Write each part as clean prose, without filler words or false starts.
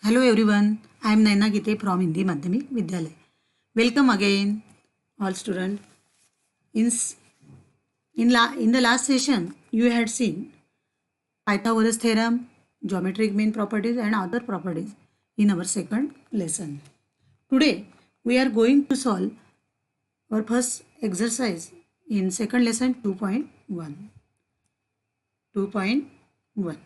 Hello everyone, I am Naina Gite from Hindi Madhyamik Vidyalaya. Welcome again, all students. In the last session, you had seen Pythagoras theorem, geometric mean properties and other properties in our second lesson. Today, we are going to solve our first exercise in second lesson 2.1. 2.1.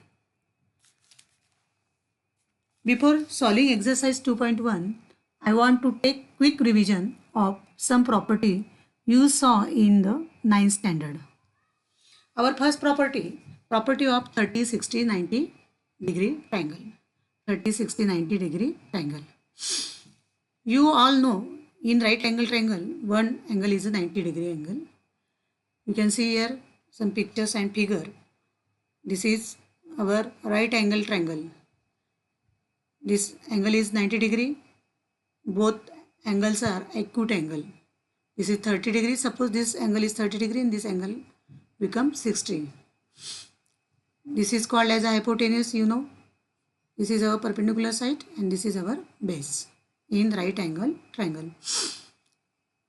Before solving exercise 2.1, I want to take quick revision of some property you saw in the 9th standard. Our first property of 30, 60, 90 degree triangle. 30, 60, 90 degree triangle. You all know in right angle triangle, one angle is a 90 degree angle. You can see here some pictures and figure. This is our right angle triangle. This angle is 90 degree. Both angles are acute angle. This is 30 degree. Suppose this angle is 30 degree and this angle becomes 60. This is called as a hypotenuse, you know. This is our perpendicular side and this is our base in right angle triangle.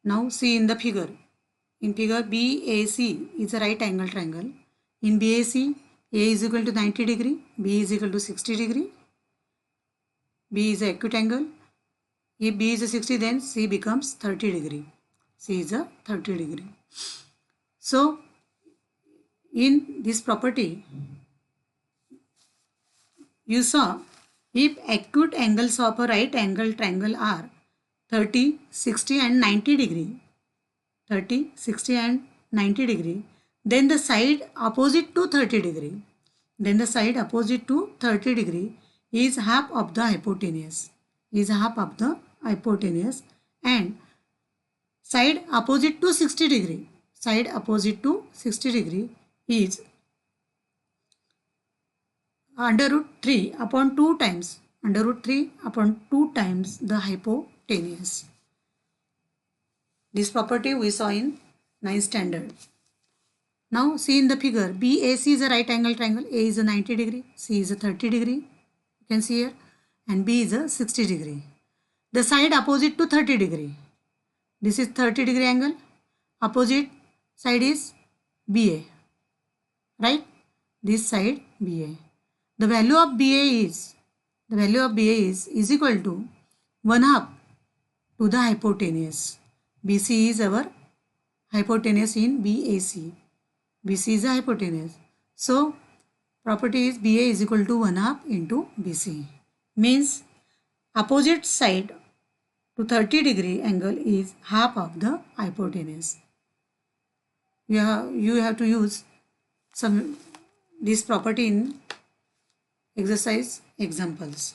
Now see in the figure. In figure BAC is a right angle triangle. In BAC, A is equal to 90 degree, B is equal to 60 degree. B is a acute angle. If B is a 60, then C becomes 30 degree. C is a 30 degree. So, in this property, you saw if acute angles of a right angle triangle are 30, 60 and 90 degree, 30, 60 and 90 degree, then the side opposite to 30 degree, is half of the hypotenuse, and side opposite to 60 degree, is under root 3 upon 2 times, the hypotenuse. This property we saw in 9th standard. Now see in the figure, BAC is a right angle triangle, A is a 90 degree, C is a 30 degree, you can see here, and B is a 60 degree. The side opposite to 30 degree, this is 30 degree angle, opposite side is BA, right? This side BA. The value of BA is equal to 1/2 to the hypotenuse. BC is our hypotenuse in BAC. BC is a hypotenuse. So, property is BA is equal to 1/2 into BC. Means opposite side to 30 degree angle is half of the hypotenuse. You have to use this property in exercise examples.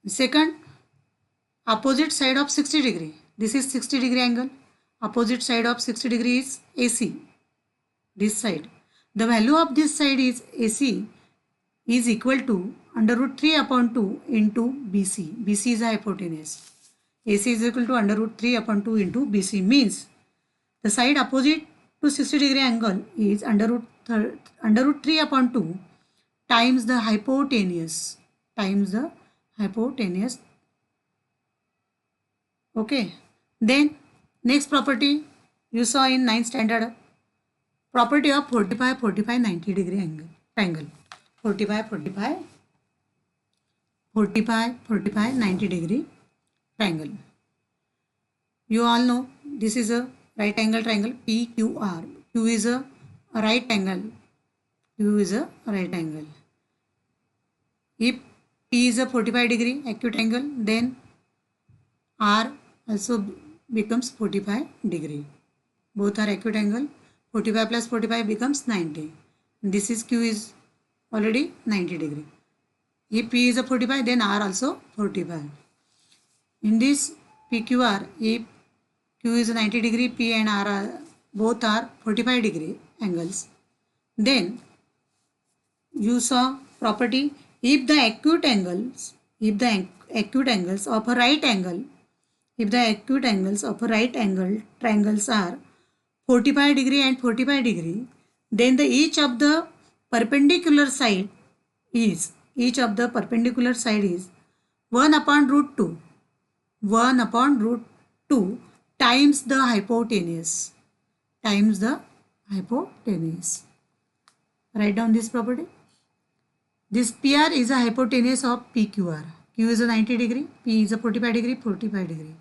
Second, opposite side of 60 degree. This is 60 degree angle. Opposite side of 60 degree is AC. This side. The value of this side is AC is equal to under root 3 upon 2 into BC. BC is a hypotenuse. AC is equal to under root 3 upon 2 into BC, means the side opposite to 60 degree angle is under root 3 upon 2 times the hypotenuse. Okay. Then next property you saw in 9th standard. Property of 45, 90 degree triangle. 45, 90 degree triangle. You all know this is a right angle triangle PQR. Q is a right angle. If P is a 45 degree acute angle, then R also becomes 45 degree. Both are acute angle. 45 plus 45 becomes 90. This is Q is already 90 degree. If P is a 45, then R also 45. In this PQR, if Q is a 90 degree, P and R both are 45 degree angles, then you saw property if the acute angles of a right angle, triangles are 45 degree and 45 degree, then the each of the perpendicular side is 1 upon root 2. 1 upon root 2 times the hypotenuse. Times the hypotenuse. Write down this property. This PR is a hypotenuse of PQR. Q is a 90 degree, P is a 45 degree, 45 degree.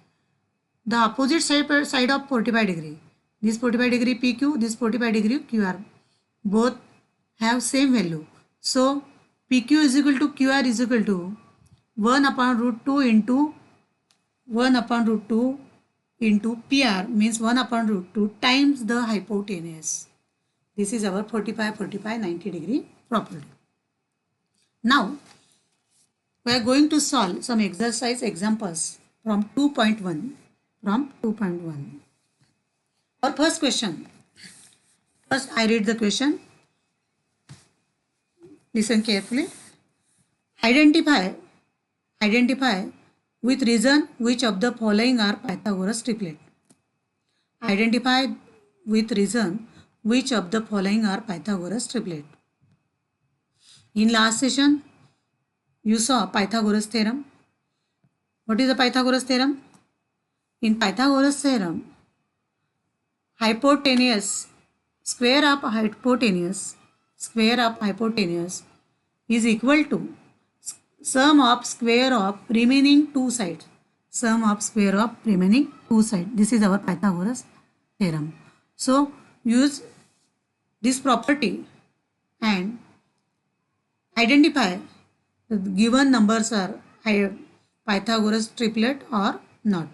The opposite side of 45 degree. This 45 degree PQ, this 45 degree QR. Both have same value. So PQ is equal to QR is equal to 1 upon root 2 into 1 upon root 2 into PR means 1 upon root 2 times the hypotenuse. This is our 45, 45, 90 degree property. Now, we are going to solve some exercise examples from 2.1. Our first question. First, I read the question. Listen carefully. Identify with reason which of the following are Pythagoras triplet. Identify with reason which of the following are Pythagoras triplet. In last session, you saw Pythagoras theorem. What is the Pythagoras theorem? In Pythagoras theorem, hypotenuse, square of hypotenuse is equal to sum of square of remaining two sides. Sum of square of remaining two sides. This is our Pythagoras theorem. So use this property and identify the given numbers are Pythagoras triplet or not.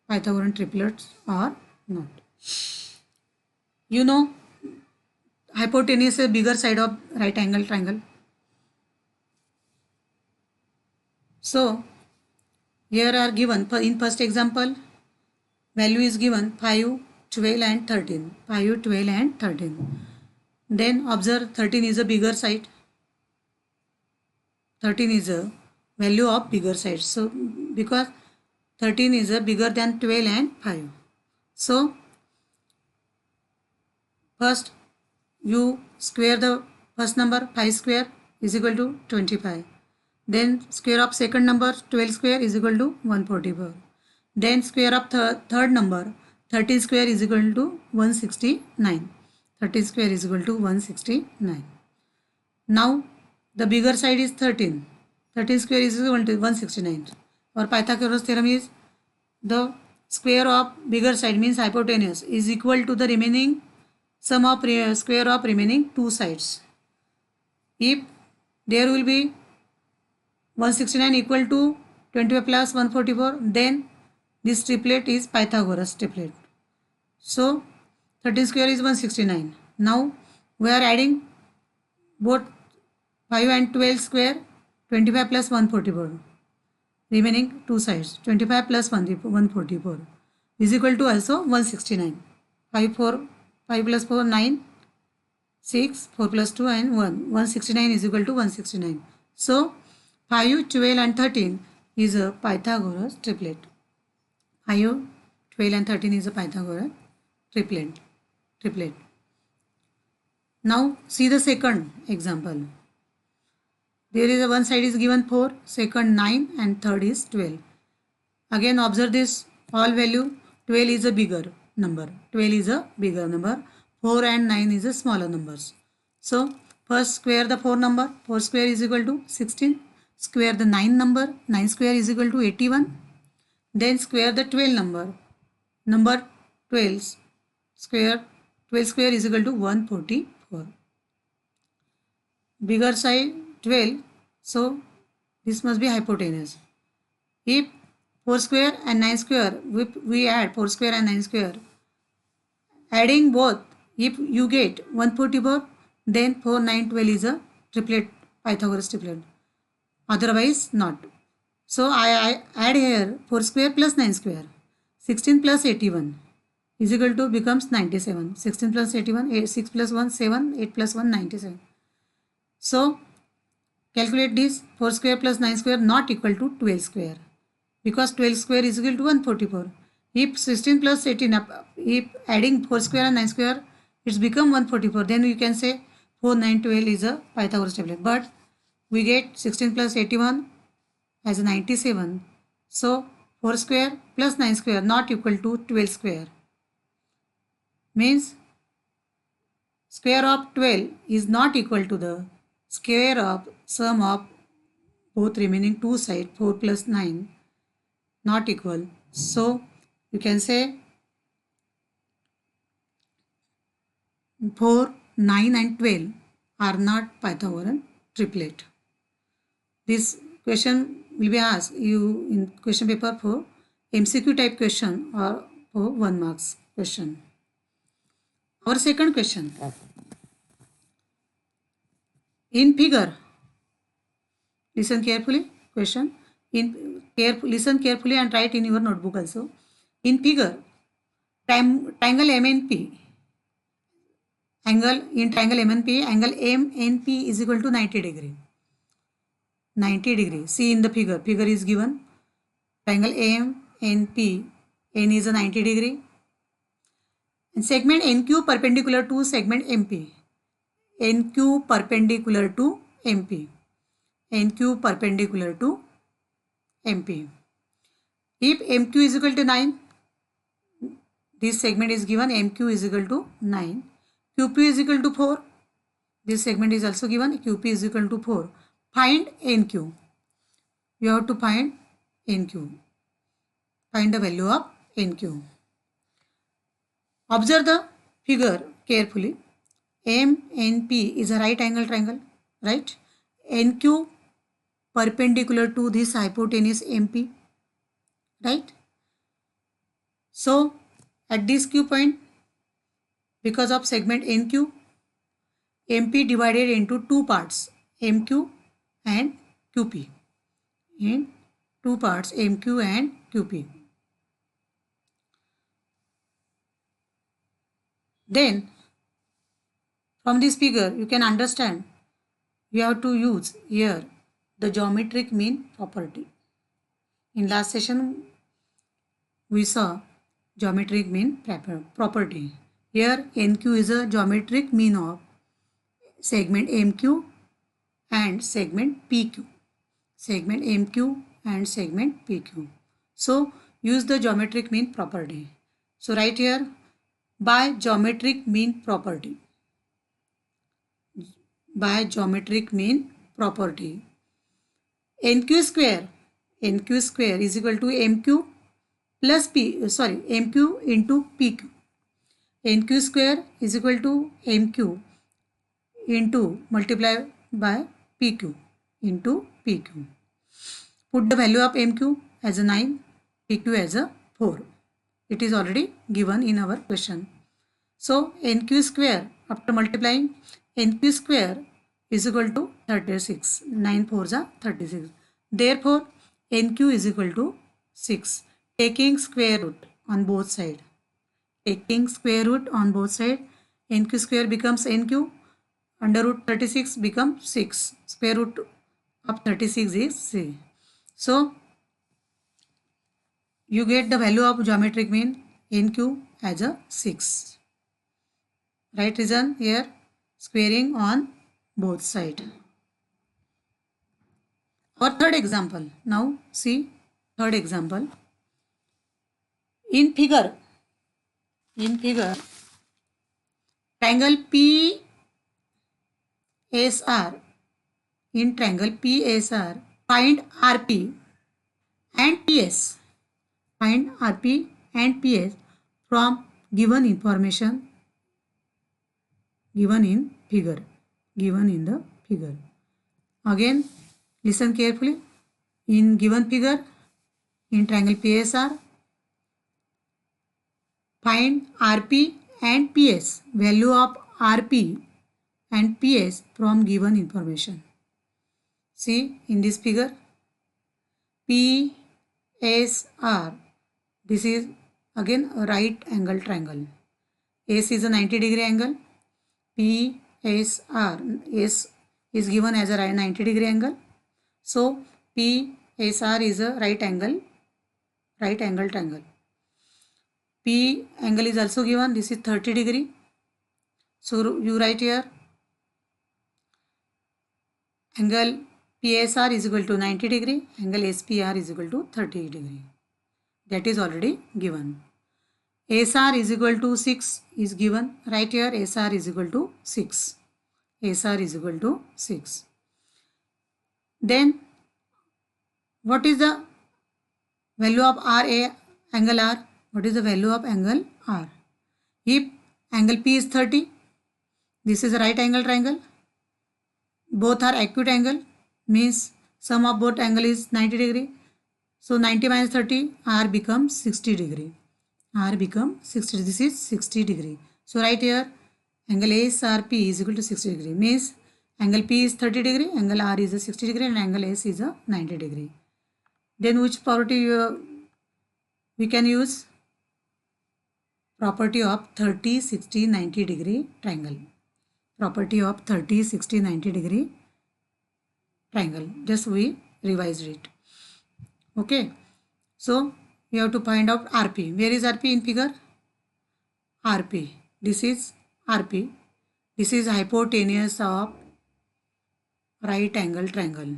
Pythagorean triplets or not. You know, hypotenuse is a bigger side of right angle triangle. So here are given in first example, value is given 5, 12 and 13. 5, 12 and 13. Then observe 13 is a bigger side. 13 is a value of bigger side. So because 13 is a bigger than 12 and 5. So first you square the first number, 5 square is equal to 25. Then square of second number, 12 square is equal to 144. Then square of third number, 13 square is equal to 169. 13 square is equal to 169. Now the bigger side is 13. 13 square is equal to 169. Our Pythagoras theorem is the square of bigger side means hypotenuse is equal to the remaining sum of square of remaining two sides. If there will be 169 equal to 25 plus 144, then this triplet is Pythagoras triplet. So 13 square is 169. Now we are adding both 5 and 12 square, 25 plus 144. Remaining two sides, 25 plus 144 is equal to also 169. 5 plus 4, 9, 6, 4 plus 2 and 1. 169 is equal to 169. So 5, 12 and 13 is a Pythagoras triplet. 5, 12 and 13 is a Pythagoras triplet. Now see the second example. There is a one side is given 4, second 9 and third is 12. Again observe this all value. 12 is a bigger number. 12 is a bigger number. 4 and 9 is a smaller numbers. So first square the 4 number. 4 square is equal to 16. Square the 9 number. 9 square is equal to 81. Then square the 12 number. Number 12 square. 12 square is equal to 144. Bigger side 12. So this must be hypotenuse. If 4 square and 9 square, we add 4 square and 9 square. Adding both, if you get 144, then 4, 9, 12 is a triplet, Pythagoras triplet. Otherwise not. So I add here 4 square plus 9 square. 16 plus 81 is equal to becomes 97. 16 plus 81, 6 plus 1, 7, 8 plus 1, 97. So calculate this 4 square plus 9 square not equal to 12 square. Because 12 square is equal to 144. If 16 plus 18, if adding 4 square and 9 square, it's become 144. Then you can say 4, 9, 12 is a Pythagoras triplet. But we get 16 plus 81 as 97. So 4 square plus 9 square not equal to 12 square. Means square of 12 is not equal to the square of sum of both remaining two sides, 4 plus 9, not equal. So you can say 4, 9 and 12 are not Pythagorean triplet. This question will be asked you in question paper for MCQ type question or for 1 marks question. Our second question. In figure, listen carefully, question. Listen carefully and write in your notebook also. In figure, triangle MNP, angle MNP is equal to 90 degree. 90 degree. See in the figure. Figure is given. Triangle MNP. N is a 90 degree. And segment NQ perpendicular to segment MP. NQ perpendicular to MP. NQ perpendicular to MP. If MQ is equal to 9, this segment is given MQ is equal to 9. QP is equal to 4. This segment is also given QP is equal to 4. Find NQ. You have to find NQ. Find the value of NQ. Observe the figure carefully. MNP is a right angle triangle, right? NQ perpendicular to this hypotenuse MP, right? So at this Q point, because of segment NQ, MP divided into two parts, MQ and QP. In two parts, MQ and QP. Then from this figure you can understand you have to use here the geometric mean property. In last session we saw geometric mean property. Here NQ is a geometric mean of segment MQ and segment PQ. Segment MQ and segment PQ. So use the geometric mean property. So write here by geometric mean property. By geometric mean property. NQ square is equal to MQ plus MQ into PQ. NQ square is equal to MQ into multiply by PQ into PQ. Put the value of MQ as a 9, PQ as a 4. It is already given in our question. So NQ square after multiplying NQ square is equal to 36. 9 4s are 36. Therefore NQ is equal to 6. Taking square root on both sides. Taking square root on both sides, NQ square becomes NQ. Under root 36 becomes 6. Square root of 36 is 6. So you get the value of geometric mean NQ as a 6. Right reason here, squaring on both sides. Our third example. Now see third example. In figure, triangle PSR. In triangle PSR, find RP and PS. Find RP and PS from given information given in figure. Given in the figure. Again, listen carefully. In given figure, in triangle PSR, find RP and PS. Value of RP and PS from given information. See in this figure, PSR. This is again a right angle triangle. S is a 90 degree angle. PSR. S is given as a 90 degree angle. So PSR is a right angle triangle. P angle is also given. This is 30 degree. So you write here angle PSR is equal to 90 degree, angle SPR is equal to 30 degree. That is already given. SR is equal to 6 is given. Right here SR is equal to 6. SR is equal to 6. Then what is the value of RA angle R? What is the value of angle R? If angle P is 30, this is a right angle triangle. Both are acute angle, means sum of both angle is 90 degree. So 90 minus 30, R becomes 60 degree. R becomes 60, this is 60 degree. So right here, angle ASRP is equal to 60 degree, means angle P is 30 degree, angle R is a 60 degree and angle S is a 90 degree. Then which property we can use? Property of 30, 60, 90 degree triangle. Property of 30, 60, 90 degree triangle. Just we revised it. Okay. So we have to find out RP. Where is RP in figure? RP. This is RP. This is hypotenuse of right angle triangle.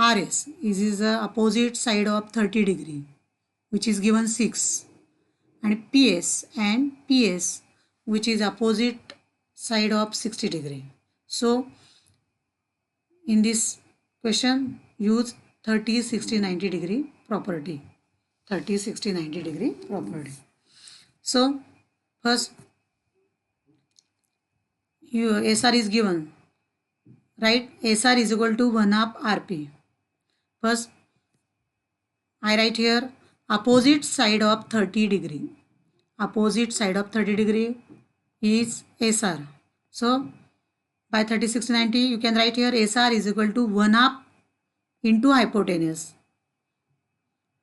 RS is the opposite side of 30 degree, which is given 6. And PS, which is opposite side of 60 degree. So in this question, use 30, 60, 90 degree property. 30, 60, 90 degree property. So first SR is given, right? SR is equal to 1 half RP. First I write here opposite side of 30 degree. Opposite side of 30 degree is SR. So by 30, 60, 90 you can write here SR is equal to 1 half into hypotenuse.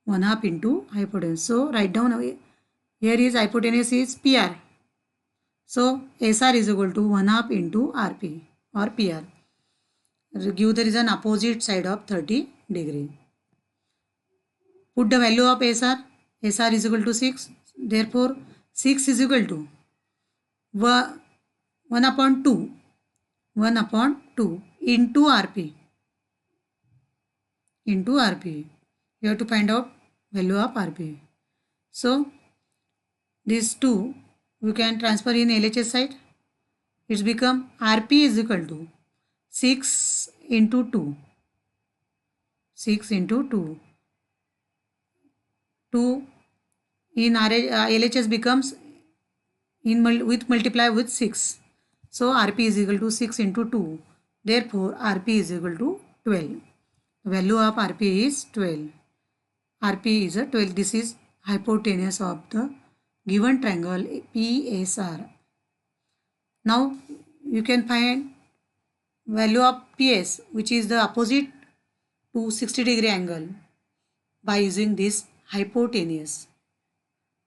1 half into hypotenuse. So write down, here is hypotenuse is PR. So SR is equal to 1 half into RP or PR. Give the reason opposite side of 30 degree. Put the value of SR. SR is equal to 6. Therefore 6 is equal to 1 upon 2. 1 upon 2 into RP. Into RP. You have to find out value of RP. So these two you can transfer in LHS side. It's become RP is equal to 6 into 2. 6 into 2. 2 in LHS becomes with multiply with 6. So RP is equal to 6 into 2. Therefore RP is equal to 12. The value of RP is 12. RP is a 12. This is hypotenuse of the given triangle PSR. Now you can find value of PS, which is the opposite to 60 degree angle, by using this hypotenuse.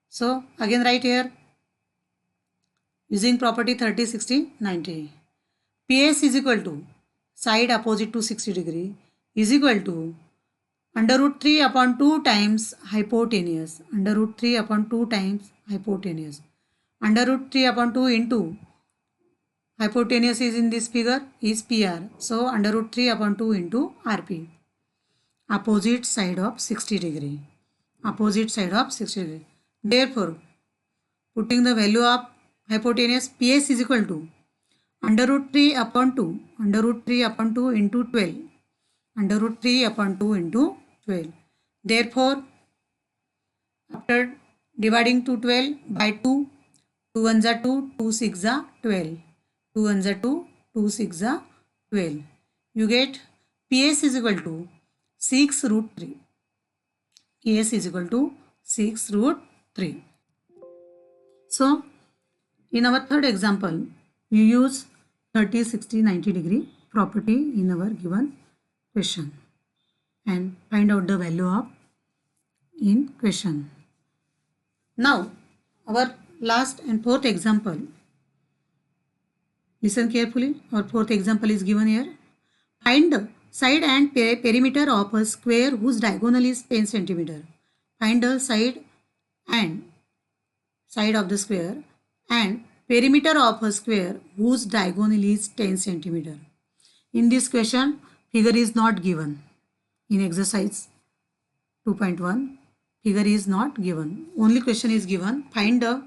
So again write here using property 30, 60, 90. PS is equal to side opposite to 60 degree is equal to under root 3 upon 2 times hypotenuse. Under root 3 upon 2 times hypotenuse. Under root 3 upon 2 into hypotenuse is in this figure is PR. So under root 3 upon 2 into RP. Opposite side of 60 degree. Opposite side of 60 degree. Therefore, putting the value of hypotenuse PS is equal to under root 3 upon 2. Under root 3 upon 2 into 12. Under root 3 upon 2 into 12. Therefore, after dividing to 12 by 2, 2 ones are 2, 2 6 are 12. 2 ones are 2, 2 6 are 12. You get PS is equal to 6 root 3. PS is equal to 6 root 3. So, in our third example, we use 30, 60, 90 degree property in our given question and find out the value of in question. Now, our last and fourth example. Listen carefully. Our fourth example is given here. Find the side and perimeter of a square whose diagonal is 10 cm. Find the side of the square and perimeter of a square whose diagonal is 10 cm. In this question, figure is not given. In exercise 2.1, figure is not given. Only question is given. Find the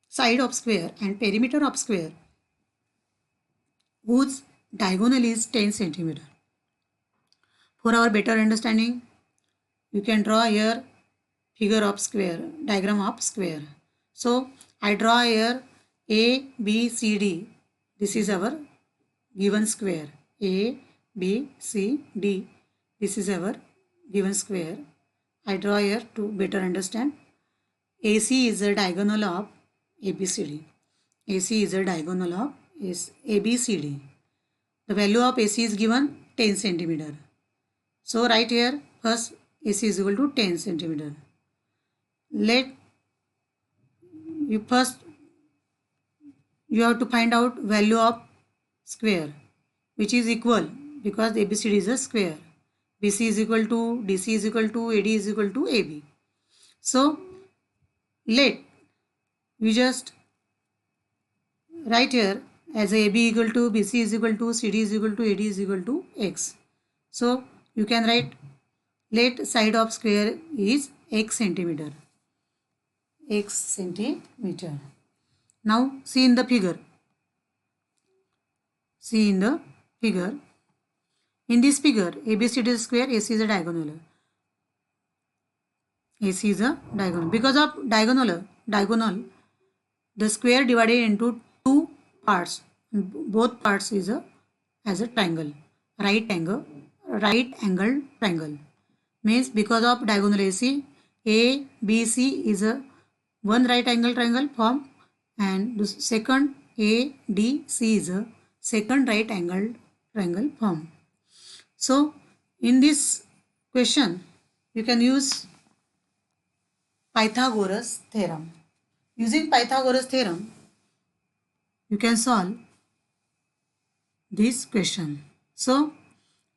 side of square and perimeter of square whose diagonal is 10 centimeter. For our better understanding, you can draw here figure of square, diagram of square. So I draw here A, B, C, D. This is our given square. A, B, C, D. This is our given square. I draw here to better understand. AC is a diagonal of ABCD. AC is a diagonal of ABCD. The value of AC is given 10 centimeter. So right here first AC is equal to 10 centimeter. Let you first you have to find out value of square which is equal because ABCD is a square. BC is equal to DC is equal to AD is equal to AB. So let you just write here as AB equal to BC is equal to CD is equal to AD is equal to X. So you can write let side of square is X centimeter. X centimeter. Now see in the figure. See in the figure. In this figure, ABCD is square, AC is a diagonal. AC is a diagonal. Because of diagonal, the square divided into two parts. Both parts is as a triangle. Right angle triangle. Means because of diagonal AC, A, B, C is a one right angle triangle form, and the second A, D, C is a second right angle triangle form. So in this question you can use Pythagoras theorem. Using Pythagoras theorem you can solve this question. So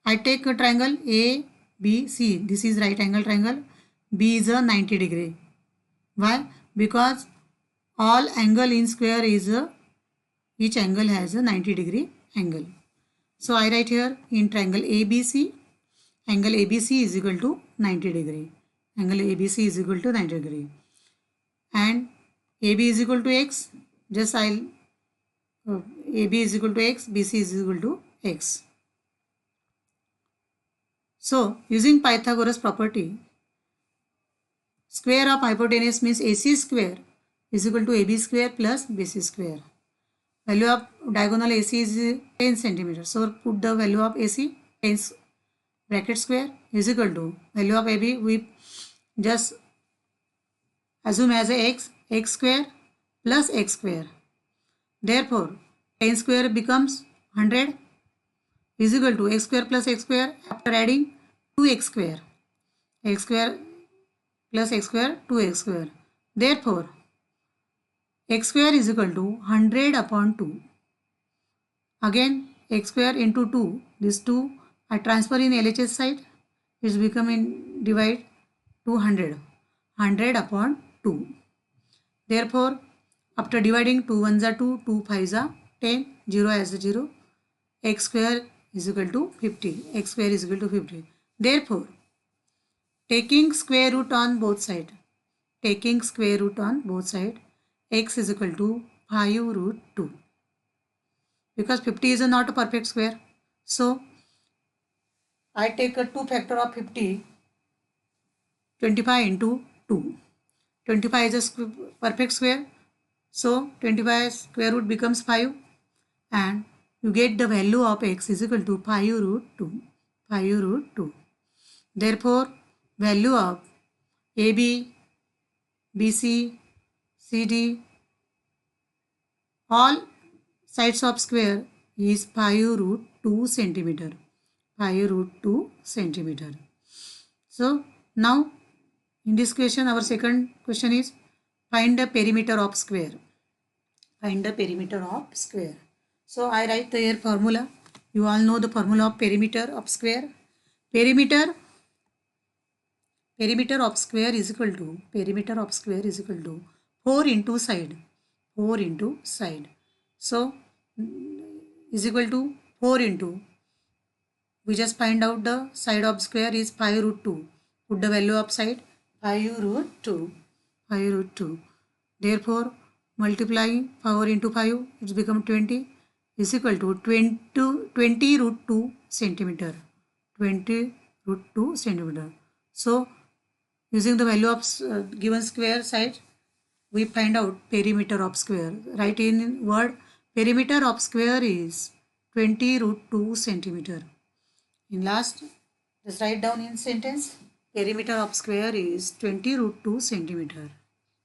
I take a triangle A, B, C. This is right angle triangle. B is a 90 degree. Why? Because all angle in square is each angle has a 90 degree angle. So I write here in triangle ABC, angle ABC is equal to 90 degree. Angle ABC is equal to 90 degree. And AB is equal to X. Just AB is equal to X, BC is equal to X. So using Pythagoras property, square of hypotenuse means AC square is equal to AB square plus BC square. Value of diagonal AC is 10 centimeter. So put the value of AC 10 bracket square is equal to value of AB. We just assume as a x square plus x square. Therefore 10 square becomes 100 is equal to x square plus x square after adding 2x square. X square plus x square 2x square. Therefore x square is equal to 100 upon 2. Again x square into 2. This 2 I transfer in LHS side. It's becoming divide to 100. 100 upon 2. Therefore after dividing 2 ones are 2, 2 5s are 10, 0 as a 0. X square is equal to 50. X square is equal to 50. Therefore taking square root on both sides. Taking square root on both sides. X is equal to 5 root 2 because 50 is not a perfect square. So I take a 2 factor of 50, 25 into 2. 25 is a perfect square. So 25 square root becomes 5 and you get the value of x is equal to 5 root 2. 5 root 2. Therefore value of AB, BC, CD, all sides of square is 5 root 2 centimeter. 5 root 2 centimeter. So now in this question our second question is find the perimeter of square. Find the perimeter of square. So I write here formula. You all know the formula of perimeter of square. Perimeter of square is equal to 4 into side. 4 into side. So is equal to 4 into We just find out the side of square is 5 root 2. Put the value of side 5 root 2. 5 root 2. Therefore, multiplying 4 into 5, it's become 20 is equal to 20 root 2 centimeter. 20 root 2 centimeter. So, using the value of given square side, we find out perimeter of square. Write in word, perimeter of square is 20 root 2 centimeter. In last, just write down in sentence, perimeter of square is 20 root 2 centimeter.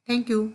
Thank you.